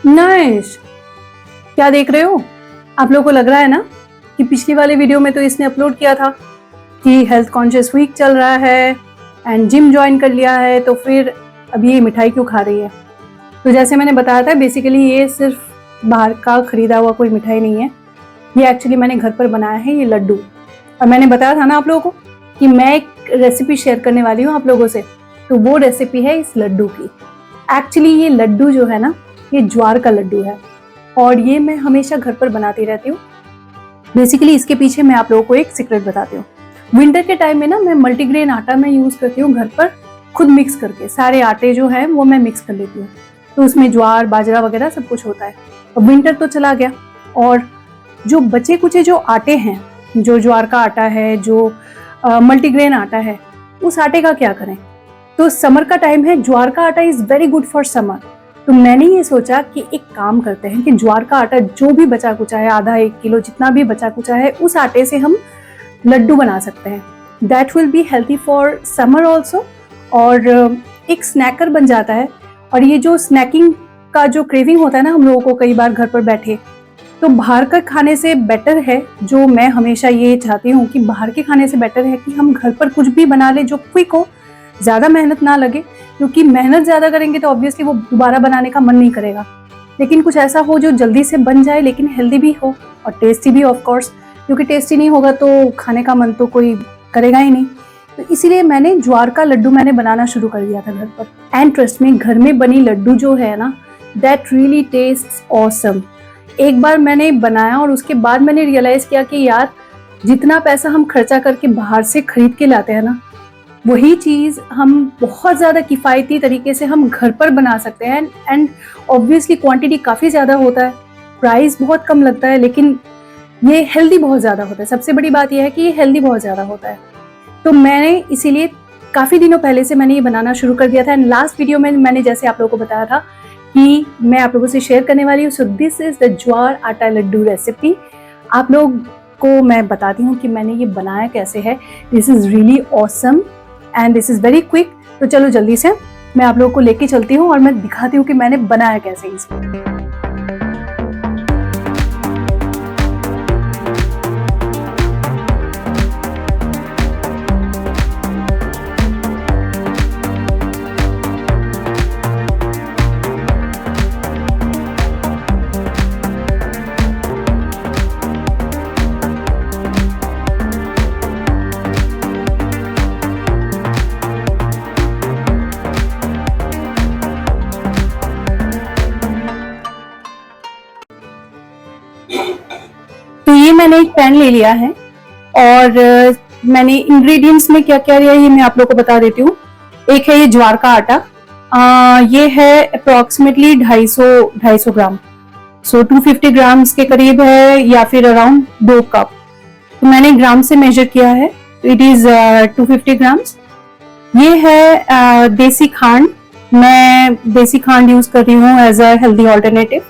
Nice. क्या देख रहे हो? आप लोगों को लग रहा है ना कि पिछली वाले वीडियो में तो इसने अपलोड किया था कि हेल्थ कॉन्शियस वीक चल रहा है एंड जिम ज्वाइन कर लिया है, तो फिर अभी ये मिठाई क्यों खा रही है? तो जैसे मैंने बताया था, बेसिकली ये सिर्फ बाहर का खरीदा हुआ कोई मिठाई नहीं है। ये एक्चुअली मैंने घर पर बनाया है, ये लड्डू। और मैंने बताया था ना आप लोगों को कि मैं एक रेसिपी शेयर करने वाली हूँ आप लोगों से, तो वो रेसिपी है इस लड्डू की। एक्चुअली ये लड्डू जो है ना, ये ज्वार का लड्डू है और ये मैं हमेशा घर पर बनाती रहती हूँ। बेसिकली इसके पीछे मैं आप लोगों को एक सीक्रेट बताती हूँ। विंटर के टाइम में ना मैं मल्टीग्रेन आटा मैं यूज़ करती हूँ घर पर, खुद मिक्स करके। सारे आटे जो है वो मैं मिक्स कर लेती हूँ, तो उसमें ज्वार बाजरा वगैरह सब कुछ होता है। अब विंटर तो चला गया और जो बचे कुचे जो आटे हैं, जो ज्वार का आटा है, जो मल्टीग्रेन आटा है, उस आटे का क्या करें? तो समर का टाइम है, ज्वार का आटा is very good for summer. तो मैंने ये सोचा कि एक काम करते हैं कि ज्वार का आटा जो भी बचा कुचा है, आधा 1 किलो जितना भी बचा कुचा है, उस आटे से हम लड्डू बना सकते हैं। That will be healthy for summer also, और एक स्नैकर बन जाता है। और ये जो स्नैकिंग का जो क्रेविंग होता है ना हम लोगों को कई बार घर पर बैठे, तो बाहर का खाने से बेटर है, जो मैं हमेशा ये चाहती हूँ कि बाहर के खाने से बेटर है कि हम घर पर कुछ भी बना ले जो क्विक हो, ज़्यादा मेहनत ना लगे। क्योंकि मेहनत ज़्यादा करेंगे तो ऑब्वियसली वो दोबारा बनाने का मन नहीं करेगा। लेकिन कुछ ऐसा हो जो जल्दी से बन जाए लेकिन हेल्दी भी हो और टेस्टी भी ऑफ कोर्स, क्योंकि टेस्टी नहीं होगा तो खाने का मन तो कोई करेगा ही नहीं। तो इसीलिए मैंने ज्वार का लड्डू मैंने बनाना शुरू कर दिया था घर पर। एंड ट्रस्ट में, घर में बनी लड्डू जो है ना, दैट रियली टेस्ट्स ऑसम। एक बार मैंने बनाया और उसके बाद मैंने रियलाइज किया कि यार, जितना पैसा हम खर्चा करके बाहर से खरीद के लाते हैं ना, वही चीज़ हम बहुत ज़्यादा किफ़ायती तरीके से हम घर पर बना सकते हैं। एंड ऑब्वियसली क्वांटिटी काफ़ी ज़्यादा होता है, प्राइस बहुत कम लगता है, लेकिन ये हेल्दी बहुत ज़्यादा होता है। सबसे बड़ी बात यह है कि ये हेल्दी बहुत ज़्यादा होता है। तो मैंने इसीलिए काफ़ी दिनों पहले से मैंने ये बनाना शुरू कर दिया था। एंड लास्ट वीडियो में मैंने जैसे आप लोगों को बताया था कि मैं आप लोगों से शेयर करने वाली हूँ। सो दिस इज़ द ज्वार आटा लड्डू रेसिपी। आप लोग को मैं बताती हूँ कि मैंने ये बनाया कैसे है। This is really awesome and this is very quick. तो चलो जल्दी से मैं आप लोगों को लेके चलती हूँ और मैं दिखाती हूँ कि मैंने बनाया कैसे इसको। तो ये मैंने एक पैन ले लिया है और मैंने इंग्रेडिएंट्स में क्या क्या लिया ये मैं आप लोगों को बता देती हूँ। एक है ये ज्वार का आटा, ये है अप्रोक्सीमेटली 250 ग्राम, सो 250 ग्राम्स के करीब है, या फिर अराउंड 2 कप। तो मैंने ग्राम से मेजर किया है, तो इट इज 250 ग्राम्स। ये है देसी खांड, मैं देसी खांड यूज कर रही हूँ एज अ हेल्दी ऑल्टरनेटिव।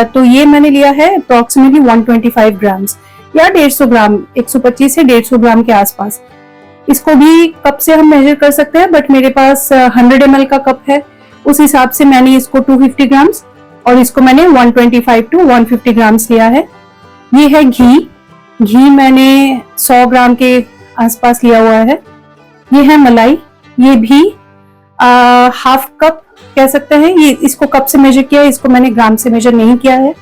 तो ये मैंने लिया है अप्रोक्सीमेटली 125 ग्राम्स या 150 ग्राम, 125 से 150 ग्राम के आसपास। इसको भी कप से हम मेजर कर सकते हैं, बट मेरे पास 100 ml का कप है, उस हिसाब से मैंने इसको 250 ग्राम्स और इसको मैंने 125 टू 150 ग्राम्स लिया है। ये है घी मैंने 100 ग्राम के आसपास लिया हुआ है। ये है मलाई, ये भी हाफ कप कह सकते हैं। ये इसको कप से मेजर किया है, इसको मैंने ग्राम से मेजर नहीं किया है।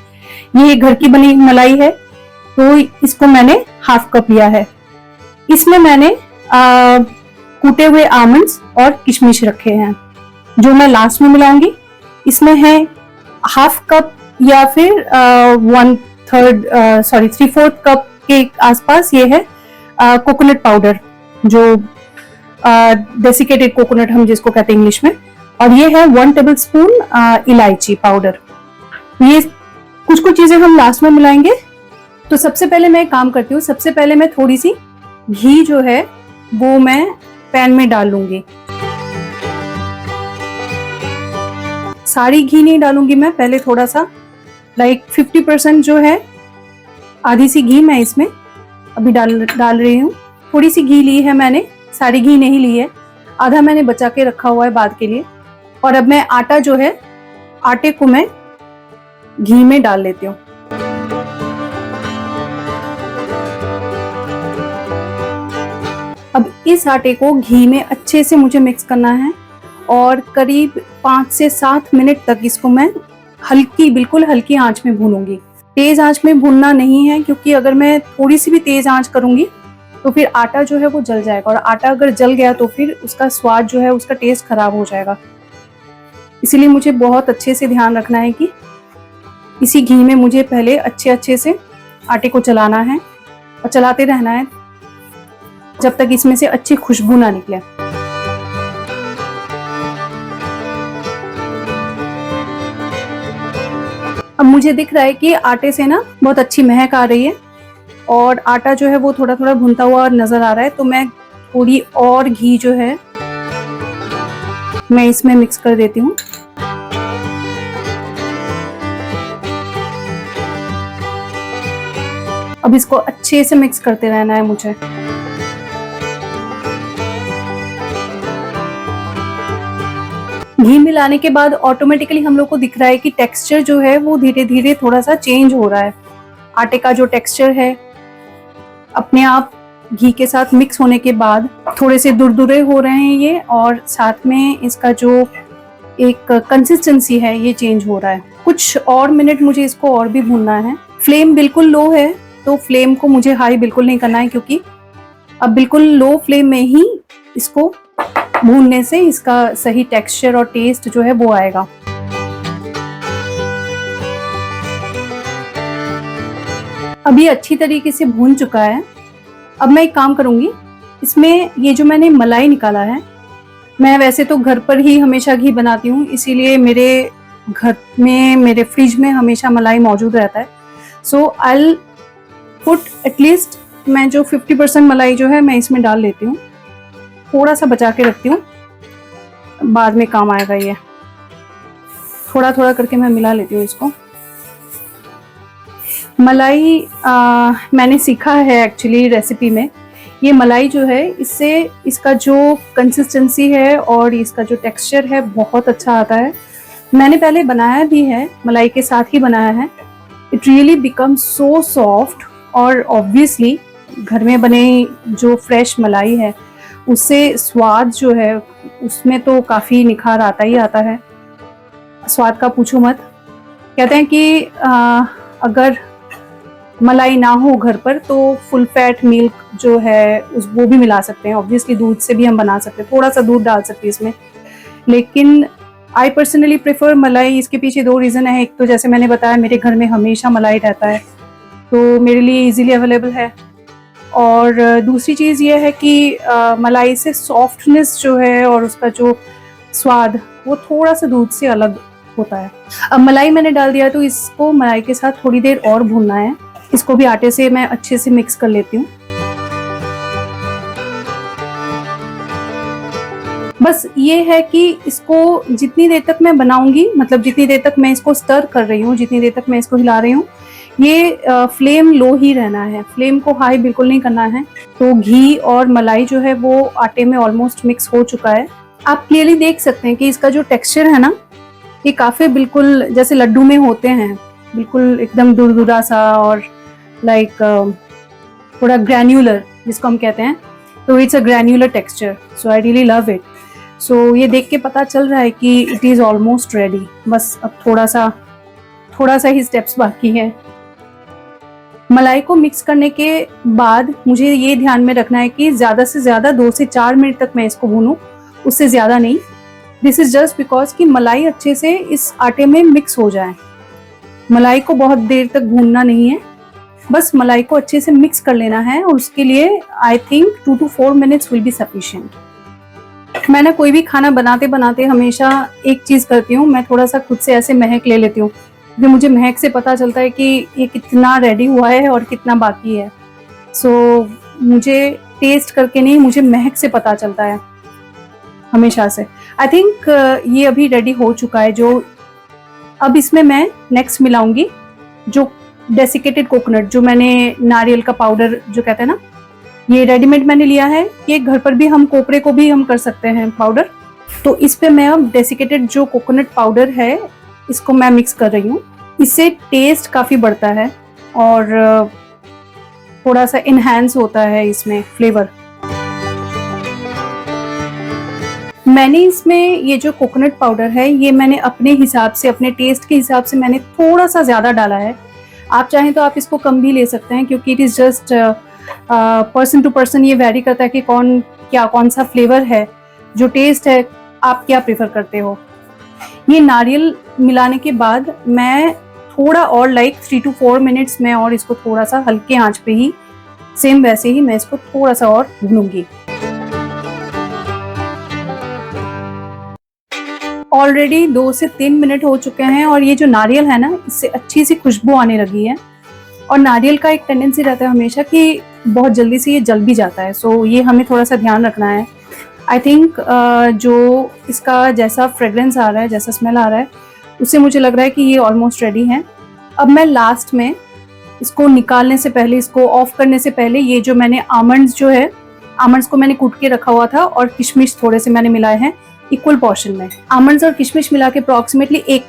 ये घर की बनी मलाई है, तो इसको मैंने हाफ कप लिया है। इसमें मैंने कूटे हुए आमंड्स और किशमिश रखे हैं, जो मैं लास्ट में मिलाऊंगी। इसमें है हाफ कप या फिर 3/4 कप के आसपास ये है कोकोनट पाउडर, जो डेसिकेटेड कोकोनट हम जिसको कहते हैं इंग्लिश में। और ये है 1 टेबलस्पून इलायची पाउडर। ये कुछ चीजें हम लास्ट में मिलाएंगे। तो सबसे पहले मैं एक काम करती हूँ, सबसे पहले मैं थोड़ी सी घी जो है वो मैं पैन में डाल लूंगी। सारी घी नहीं डालूंगी मैं, पहले थोड़ा सा लाइक 50% जो है, आधी सी घी मैं इसमें अभी डाल रही हूँ। थोड़ी सी घी ली है मैंने, सारी घी नहीं ली है, आधा मैंने बचा के रखा हुआ है बाद के लिए। और अब मैं आटा जो है, आटे को मैं घी में डाल लेती हूँ। अब इस आटे को घी में अच्छे से मुझे मिक्स करना है और करीब 5 से 7 मिनट तक इसको मैं बिल्कुल हल्की आंच में भूनूंगी। तेज आंच में भूनना नहीं है, क्योंकि अगर मैं थोड़ी सी भी तेज आंच करूंगी तो फिर आटा जो है वो जल जाएगा, और आटा अगर जल गया तो फिर उसका स्वाद जो है, उसका टेस्ट खराब हो जाएगा। इसीलिए मुझे बहुत अच्छे से ध्यान रखना है कि इसी घी में मुझे पहले अच्छे से आटे को चलाना है और चलाते रहना है जब तक इसमें से अच्छी खुशबू ना निकले। अब मुझे दिख रहा है कि आटे से ना बहुत अच्छी महक आ रही है और आटा जो है वो थोड़ा थोड़ा भुनता हुआ नजर आ रहा है। तो मैं थोड़ी और घी जो है मैं इसमें मिक्स कर देती हूँ। अब इसको अच्छे से मिक्स करते रहना है मुझे। घी मिलाने के बाद ऑटोमेटिकली हम लोग को दिख रहा है कि टेक्सचर जो है वो धीरे धीरे थोड़ा सा चेंज हो रहा है। आटे का जो टेक्सचर है अपने आप घी के साथ मिक्स होने के बाद थोड़े से दुरदुरे हो रहे हैं ये, और साथ में इसका जो एक कंसिस्टेंसी है ये चेंज हो रहा है। कुछ और मिनट मुझे इसको और भी भूनना है। फ्लेम बिल्कुल लो है, तो फ्लेम को मुझे हाई बिल्कुल नहीं करना है, क्योंकि अब बिल्कुल लो फ्लेम में ही इसको भूनने से इसका सही टेक्सचर और टेस्ट जो है वो आएगा। अभी अच्छी तरीके से भून चुका है। अब मैं एक काम करूंगी, इसमें ये जो मैंने मलाई निकाला है, मैं वैसे तो घर पर ही हमेशा घी बनाती हूँ, इसीलिए मेरे घर में, मेरे फ्रिज में हमेशा मलाई मौजूद रहता है। सो आई पुट एटलीस्ट, मैं जो 50% मलाई जो है मैं इसमें डाल लेती हूँ। थोड़ा सा बचा के रखती हूँ, बाद में काम आएगा ये। थोड़ा थोड़ा करके मैं मिला लेती हूँ इसको। मलाई मैंने सीखा है एक्चुअली रेसिपी में। ये मलाई जो है, इससे इसका जो कंसिस्टेंसी है और इसका जो टेक्सचर है बहुत अच्छा आता है। मैंने पहले बनाया भी है, मलाई के साथ ही बनाया है। It really become so soft, और ऑब्वियसली घर में बने जो फ्रेश मलाई है उससे स्वाद जो है उसमें तो काफ़ी निखार आता ही आता है। स्वाद का पूछो मत। कहते हैं कि अगर मलाई ना हो घर पर तो फुल फैट मिल्क जो है वो भी मिला सकते हैं। ऑब्वियसली दूध से भी हम बना सकते हैं, थोड़ा सा दूध डाल सकते हैं इसमें, लेकिन आई पर्सनली प्रेफर मलाई। इसके पीछे 2 रीज़न है। एक तो जैसे मैंने बताया, मेरे घर में हमेशा मलाई रहता है तो मेरे लिए इजीली अवेलेबल है, और दूसरी चीज़ ये है कि मलाई से सॉफ्टनेस जो है और उसका जो स्वाद वो थोड़ा सा दूध से अलग होता है। अब मलाई मैंने डाल दिया तो इसको मलाई के साथ थोड़ी देर और भूनना है। इसको भी आटे से मैं अच्छे से मिक्स कर लेती हूँ। बस ये है कि इसको जितनी देर तक मैं बनाऊंगी, मतलब जितनी देर तक मैं इसको स्टर कर रही हूँ, जितनी देर तक मैं इसको हिला रही हूँ, ये फ्लेम लो ही रहना है, फ्लेम को हाई बिल्कुल नहीं करना है। तो घी और मलाई जो है वो आटे में ऑलमोस्ट मिक्स हो चुका है। आप क्लियरली देख सकते हैं कि इसका जो टेक्सचर है ना, ये काफ़ी बिल्कुल जैसे लड्डू में होते हैं, बिल्कुल एकदम दुरदुरा सा और लाइक थोड़ा ग्रैन्युलर जिसको हम कहते हैं। तो it's a granular texture, so I really love it. So ये देख के पता चल रहा है कि इट इज़ ऑलमोस्ट रेडी। बस अब थोड़ा सा ही स्टेप्स बाकी है। मलाई को मिक्स करने के बाद मुझे ये ध्यान में रखना है कि ज़्यादा से ज़्यादा 2 से 4 मिनट तक मैं इसको भूनूं, उससे ज़्यादा नहीं। दिस इज़ जस्ट बिकॉज कि मलाई अच्छे से इस आटे में मिक्स हो जाए। मलाई को बहुत देर तक भूनना नहीं है, बस मलाई को अच्छे से मिक्स कर लेना है, और उसके लिए I think 2 to 4 minutes will be sufficient. मैं ना कोई भी खाना बनाते बनाते हमेशा एक चीज़ करती हूँ, मैं थोड़ा सा खुद से ऐसे महक ले लेती हूँ, क्योंकि मुझे महक से पता चलता है कि ये कितना रेडी हुआ है और कितना बाकी है। सो मुझे टेस्ट करके नहीं, मुझे महक से पता चलता है हमेशा से। आई थिंक ये अभी रेडी हो चुका है। जो अब इसमें मैं नेक्स्ट मिलाऊंगी जो डेसिकेटेड कोकोनट, जो मैंने नारियल का पाउडर जो कहते हैं ना, ये रेडीमेड मैंने लिया है। ये घर पर भी हम कोपरे को भी हम कर सकते हैं पाउडर। तो इस पे मैं अब डेसिकेटेड जो कोकोनट पाउडर है इसको मैं मिक्स कर रही हूँ। इससे टेस्ट काफ़ी बढ़ता है और थोड़ा सा इन्हांस होता है इसमें फ्लेवर। मैंने इसमें ये जो कोकोनट पाउडर है ये मैंने अपने हिसाब से, अपने टेस्ट के हिसाब से मैंने थोड़ा सा ज़्यादा डाला है। आप चाहें तो आप इसको कम भी ले सकते हैं, क्योंकि it is just person to person ये वैरी करता है कि कौन सा फ्लेवर है, जो टेस्ट है आप क्या प्रेफर करते हो। ये नारियल मिलाने के बाद मैं थोड़ा और लाइक 3 to 4 मिनट्स में और इसको थोड़ा सा हल्के आंच पे ही सेम वैसे ही मैं इसको थोड़ा सा और भूनूंगी। ऑलरेडी 2 से 3 मिनट हो चुके हैं और ये जो नारियल है ना, इससे अच्छी सी खुशबू आने लगी है। और नारियल का एक टेंडेंसी रहता है हमेशा कि बहुत जल्दी से ये जल भी जाता है, सो ये हमें थोड़ा सा ध्यान रखना है। आई थिंक जो इसका जैसा फ्रेग्रेंस आ रहा है, जैसा स्मेल आ रहा है, उससे मुझे लग रहा है कि ये ऑलमोस्ट रेडी है। अब मैं लास्ट में इसको निकालने से पहले, इसको ऑफ करने से पहले, ये जो मैंने आमंड्स जो है, आमंड्स को मैंने कूट के रखा हुआ था और किशमिश थोड़े से मैंने मिलाए हैं इक्वल पोर्शन में। आमंड्स और किशमिश मिला के अप्रोक्सीमेटली 1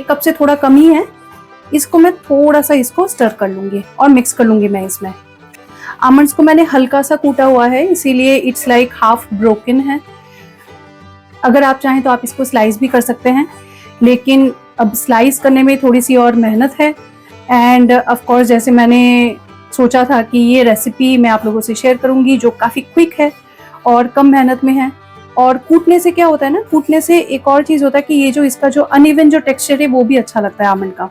कप से थोड़ा कम ही है। इसको मैं थोड़ा सा इसको स्टर कर लूंगी और मिक्स कर लूंगी मैं इसमें। आमंड्स को मैंने हल्का सा कूटा हुआ है, इसीलिए इट्स लाइक हाफ ब्रोकन है। अगर आप चाहें तो आप इसको स्लाइस भी कर सकते हैं, लेकिन अब स्लाइस करने में थोड़ी सी और मेहनत है। एंड ऑफ कोर्स जैसे मैंने सोचा था कि ये रेसिपी मैं आप लोगों से शेयर करूंगी जो काफ़ी क्विक है और कम मेहनत में है। और कूटने से क्या होता है ना, कूटने से एक और चीज़ होता है कि ये जो इसका जो अनइवन जो टेक्सचर है वो भी अच्छा लगता है आमंड का।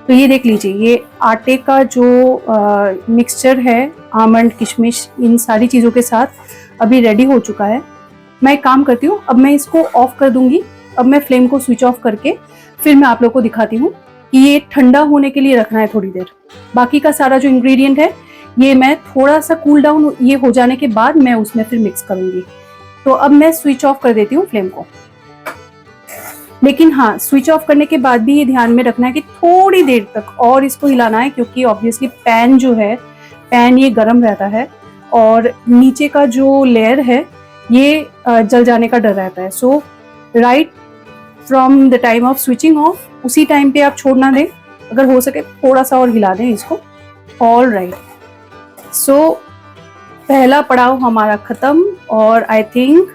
तो ये देख लीजिए, ये आटे का जो मिक्सचर है आमंड, किशमिश, इन सारी चीज़ों के साथ अभी रेडी हो चुका है। मैं एक काम करती हूँ, अब मैं इसको ऑफ कर दूंगी। अब मैं फ्लेम को स्विच ऑफ करके फिर मैं आप लोगों को दिखाती हूँ कि ये ठंडा होने के लिए रखना है थोड़ी देर। बाकी का सारा जो इंग्रेडिएंट है ये मैं थोड़ा सा कूल डाउन ये हो जाने के बाद मैं उसमें फिर मिक्स करूंगी। तो अब मैं स्विच ऑफ कर देती हूँ फ्लेम को। लेकिन हाँ, स्विच ऑफ करने के बाद भी ये ध्यान में रखना है कि थोड़ी देर तक और इसको हिलाना है, क्योंकि ऑब्वियसली पैन जो है, पैन ये गर्म रहता है और नीचे का जो लेयर है ये जल जाने का डर रहता है। So right from the time of switching off, उसी टाइम पे आप छोड़ ना दें, अगर हो सके थोड़ा सा और हिला दें इसको। ऑल राइट, सो पहला पड़ाव हमारा खत्म और I think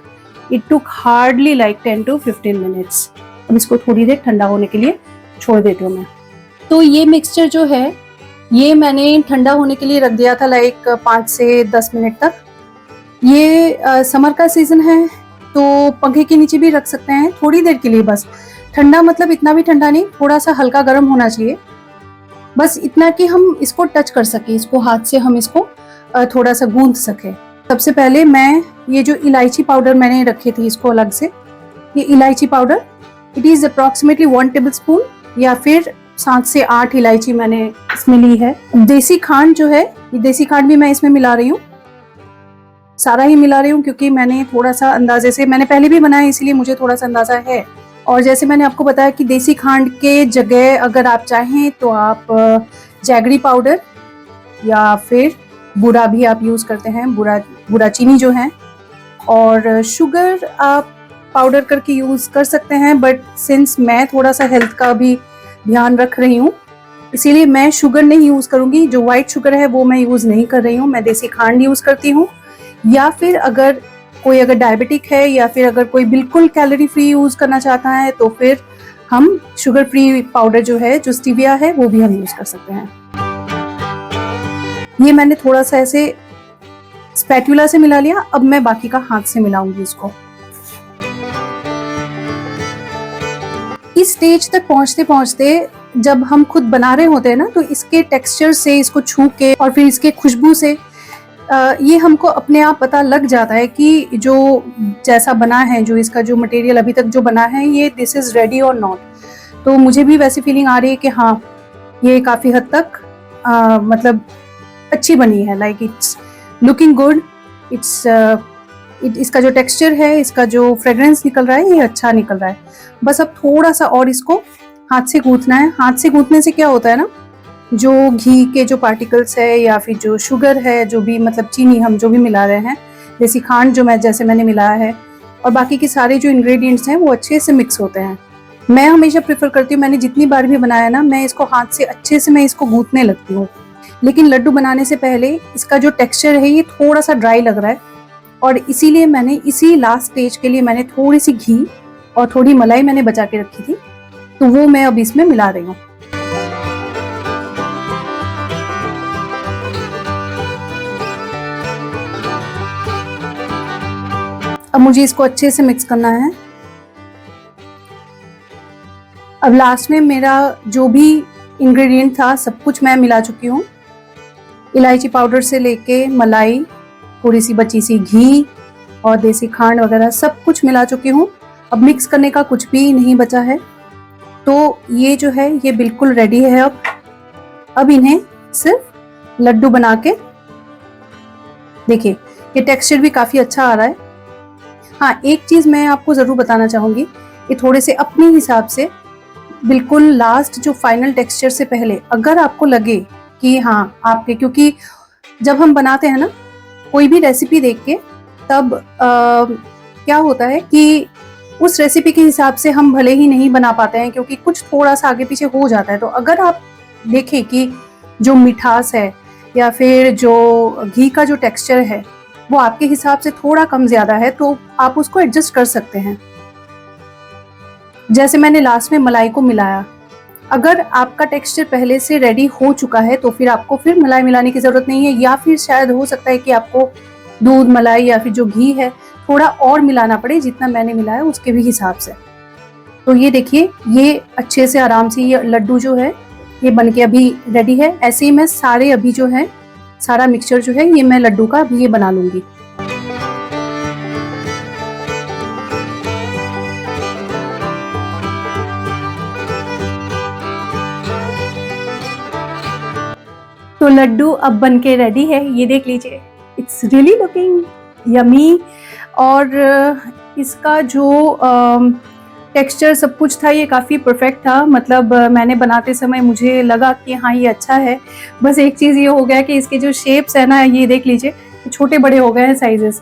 it took hardly like 10 to 15 minutes. अब इसको थोड़ी देर ठंडा होने के लिए छोड़ देती हूँ मैं। तो ये मिक्सचर जो है ये मैंने ठंडा होने के लिए रख दिया था लाइक 5 से 10 मिनट तक। ये समर का सीजन है तो पंखे के नीचे भी रख सकते हैं थोड़ी देर के लिए, बस ठंडा मतलब इतना भी ठंडा नहीं, थोड़ा सा हल्का गर्म होना चाहिए, बस इतना कि हम इसको टच कर सके, इसको हाथ से हम इसको थोड़ा सा गूंथ सके। सबसे पहले मैं ये जो इलायची पाउडर मैंने रखे थे इसको अलग से, ये इलायची powder it is approximately 1 tablespoon या फिर 7 से 8 इलायची मैंने इसमें ली है। देसी खांड जो है, ये देसी खांड भी मैं इसमें मिला रही हूँ, सारा ही मिला रही हूँ क्योंकि मैंने थोड़ा सा अंदाजे से, मैंने पहले भी बनाया इसलिए मुझे थोड़ा सा अंदाजा है। और जैसे मैंने आपको बताया कि देसी खांड के जगह अगर आप चाहें तो आप जैगरी पाउडर या फिर बूरा भी आप यूज़ करते हैं, बूरा चीनी जो है, और शुगर आप पाउडर करके यूज़ कर सकते हैं। बट सिंस मैं थोड़ा सा हेल्थ का भी ध्यान रख रही हूँ इसीलिए मैं शुगर नहीं यूज़ करूँगी, जो वाइट शुगर है वो मैं यूज़ नहीं कर रही हूँ, मैं देसी खांड यूज़ करती हूँ। या फिर अगर कोई डायबिटिक है या फिर अगर कोई बिल्कुल कैलोरी फ्री यूज़ करना चाहता है तो फिर हम शुगर फ्री पाउडर जो है, जो स्टीविया है, वो भी हम यूज़ कर सकते हैं। ये मैंने थोड़ा सा ऐसे स्पैटुला से मिला लिया, अब मैं बाकी का हाथ से मिलाऊंगी इसको। इस स्टेज तक पहुंचते पहुंचते जब हम खुद बना रहे होते हैं ना, तो इसके टेक्सचर से, इसको छू के और फिर इसके खुशबू से ये हमको अपने आप पता लग जाता है कि जो जैसा बना है, जो इसका जो मटेरियल अभी तक जो बना है, ये दिस इज़ रेडी और नॉट। तो मुझे भी वैसी फीलिंग आ रही है कि हाँ, ये काफ़ी हद तक मतलब अच्छी बनी है, लाइक इट्स लुकिंग गुड, इसका जो टेक्सचर है, इसका जो फ्रेग्रेंस निकल रहा है, ये अच्छा निकल रहा है। बस अब थोड़ा सा और इसको हाथ से गूंथना है। हाथ से गूंथने से क्या होता है ना, जो घी के जो पार्टिकल्स है या फिर जो शुगर है, जो भी मतलब चीनी हम जो भी मिला रहे हैं, देसी खांड जो मैंने मिलाया है, और बाकी के सारे जो इंग्रेडिएंट्स हैं वो अच्छे से मिक्स होते हैं। मैं हमेशा प्रेफर करती हूँ, मैंने जितनी बार भी बनाया ना, मैं इसको हाथ से अच्छे से मैं इसको गूंथने लगती हूँ। लेकिन लड्डू बनाने से पहले इसका जो टेक्सचर है ये थोड़ा सा ड्राई लग रहा है, और इसीलिए मैंने इसी लास्ट स्टेज के लिए मैंने थोड़ी सी घी और थोड़ी मलाई मैंने बचा के रखी थी, तो वो मैं अब इसमें मिला रही हूँ। अब मुझे इसको अच्छे से मिक्स करना है। अब लास्ट में मेरा जो भी इंग्रेडिएंट था सब कुछ मैं मिला चुकी हूँ। इलायची पाउडर से लेके मलाई, थोड़ी सी बची सी घी और देसी खांड वगैरह सब कुछ मिला चुकी हूँ। अब मिक्स करने का कुछ भी नहीं बचा है, तो ये जो है ये बिल्कुल रेडी है। अब इन्हें सिर्फ लड्डू बना के देखिए, ये टेक्सचर भी काफ़ी अच्छा आ रहा है। हाँ, एक चीज़ मैं आपको ज़रूर बताना चाहूँगी, ये थोड़े से अपने हिसाब से बिल्कुल लास्ट जो फाइनल टेक्सचर से पहले अगर आपको लगे कि हाँ आपके, क्योंकि जब हम बनाते हैं ना कोई भी रेसिपी देख के, तब क्या होता है कि उस रेसिपी के हिसाब से हम भले ही नहीं बना पाते हैं, क्योंकि कुछ थोड़ा सा आगे पीछे हो जाता है। तो अगर आप देखें कि जो मिठास है या फिर जो घी का जो टेक्सचर है वो आपके हिसाब से थोड़ा कम ज़्यादा है, तो आप उसको एडजस्ट कर सकते हैं। जैसे मैंने लास्ट में मलाई को मिलाया, अगर आपका टेक्सचर पहले से रेडी हो चुका है तो फिर आपको फिर मलाई मिलाने की ज़रूरत नहीं है, या फिर शायद हो सकता है कि आपको दूध, मलाई या फिर जो घी है थोड़ा और मिलाना पड़े, जितना मैंने मिलाया उसके भी हिसाब से। तो ये देखिए, ये अच्छे से आराम से ये लड्डू जो है ये बनके अभी रेडी है। ऐसे ही मैं सारे अभी जो है सारा मिक्सचर जो है ये मैं लड्डू का अभी ये बना लूँगी। तो लड्डू अब बनके रेडी है, ये देख लीजिए, इट्स रियली लुकिंग यमी। और इसका जो टेक्सचर सब कुछ था ये काफ़ी परफेक्ट था। मतलब मैंने बनाते समय मुझे लगा कि हाँ ये अच्छा है। बस एक चीज़ ये हो गया कि इसके जो शेप्स है ना, ये देख लीजिए छोटे बड़े हो गए हैं साइजेस।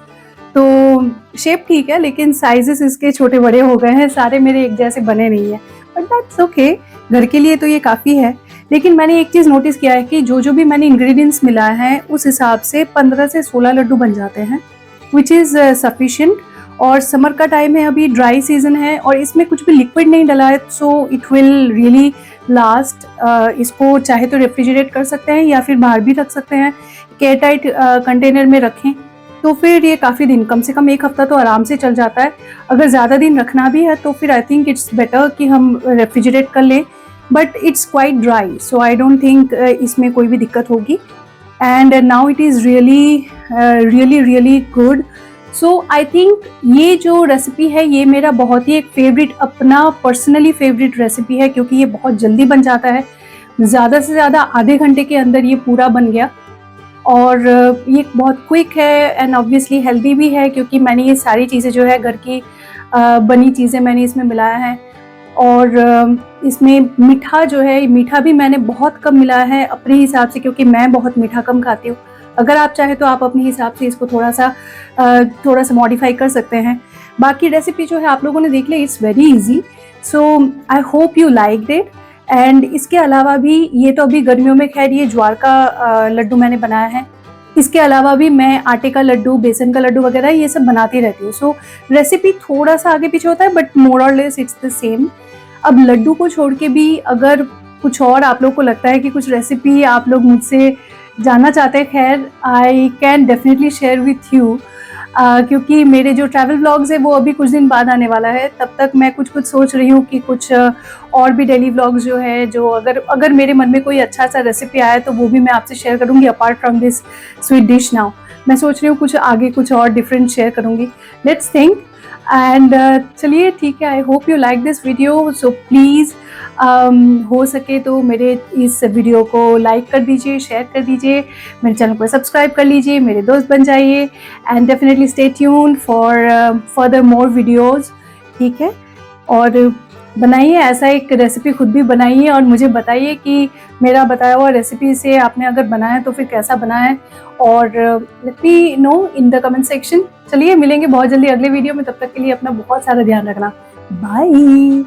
तो शेप ठीक है लेकिन साइजेस इसके छोटे बड़े हो गए हैं, सारे मेरे एक जैसे बने नहीं है, बट दैट्स ओके, घर के लिए तो ये काफ़ी है। लेकिन मैंने एक चीज़ नोटिस किया है कि जो भी मैंने इंग्रेडिएंट्स मिलाए हैं उस हिसाब से 15 से 16 लड्डू बन जाते हैं, विच इज़ सफिशिएंट। और समर का टाइम है, अभी ड्राई सीजन है और इसमें कुछ भी लिक्विड नहीं डला है, so it will really last. इसको चाहे तो रेफ्रिजरेट कर सकते हैं या फिर बाहर भी रख सकते हैं, एयर टाइट कंटेनर में रखें तो फिर ये काफ़ी दिन, कम से कम 1 हफ्ता तो आराम से चल जाता है। अगर ज़्यादा दिन रखना भी है तो फिर आई थिंक इट्स बेटर कि हम रेफ्रिजरेट कर लें, but it's quite dry, so I don't think इसमें कोई भी दिक्कत होगी। And now it is really good. So I think ये जो रेसिपी है ये मेरा बहुत ही एक फेवरेट, अपना पर्सनली फेवरेट रेसिपी है, क्योंकि ये बहुत जल्दी बन जाता है। ज़्यादा से ज़्यादा आधे घंटे के अंदर ये पूरा बन गया, और ये बहुत क्विक है एंड ऑब्वियसली हेल्दी भी है, क्योंकि मैंने ये सारी चीज़ें जो है घर की बनी चीज़ें मैंने इसमें मिलाया है। और इसमें मीठा जो है, मीठा भी मैंने बहुत कम मिलाया है अपने हिसाब से, क्योंकि मैं बहुत मीठा कम खाती हूँ। अगर आप चाहे तो आप अपने हिसाब से इसको थोड़ा सा मॉडिफाई कर सकते हैं। बाकी रेसिपी जो है आप लोगों ने देख ली, it's very easy, so I hope you like it. And इसके अलावा भी, ये तो अभी गर्मियों में खैर ये ज्वार का लड्डू मैंने बनाया है, इसके अलावा भी मैं आटे का लड्डू, बेसन का लड्डू वगैरह ये सब बनाती रहती हूँ। सो रेसिपी थोड़ा सा आगे पीछे होता है, बट मोर और लेस इट्स द सेम। अब लड्डू को छोड़ के भी अगर कुछ और आप लोग को लगता है कि कुछ रेसिपी आप लोग मुझसे जानना चाहते हैं, खैर I can definitely share with you, क्योंकि मेरे जो ट्रैवल व्लॉग्स है वो अभी कुछ दिन बाद आने वाला है। तब तक मैं कुछ सोच रही हूँ कि कुछ और भी डेली व्लॉग्स जो है, जो अगर मेरे मन में कोई अच्छा सा रेसिपी आया तो वो भी मैं आपसे शेयर करूँगी। Apart from this sweet dish now मैं सोच रही हूँ कुछ आगे कुछ और डिफरेंट शेयर करूँगी। Let's think. एंड चलिए ठीक है, आई hope you like this video. So please हो सके तो मेरे इस वीडियो को लाइक कर दीजिए, शेयर कर दीजिए, मेरे चैनल को सब्सक्राइब कर लीजिए, मेरे दोस्त बन जाइए। And definitely stay tuned for further more videos, ठीक है। और बनाइए, ऐसा एक रेसिपी खुद भी बनाइए और मुझे बताइए कि मेरा बताया हुआ रेसिपी से आपने अगर बनाया तो फिर कैसा बना है, और let me know in the comment section. चलिए मिलेंगे बहुत जल्दी अगले वीडियो में, तब तक के लिए अपना बहुत सारा ध्यान रखना। बाय।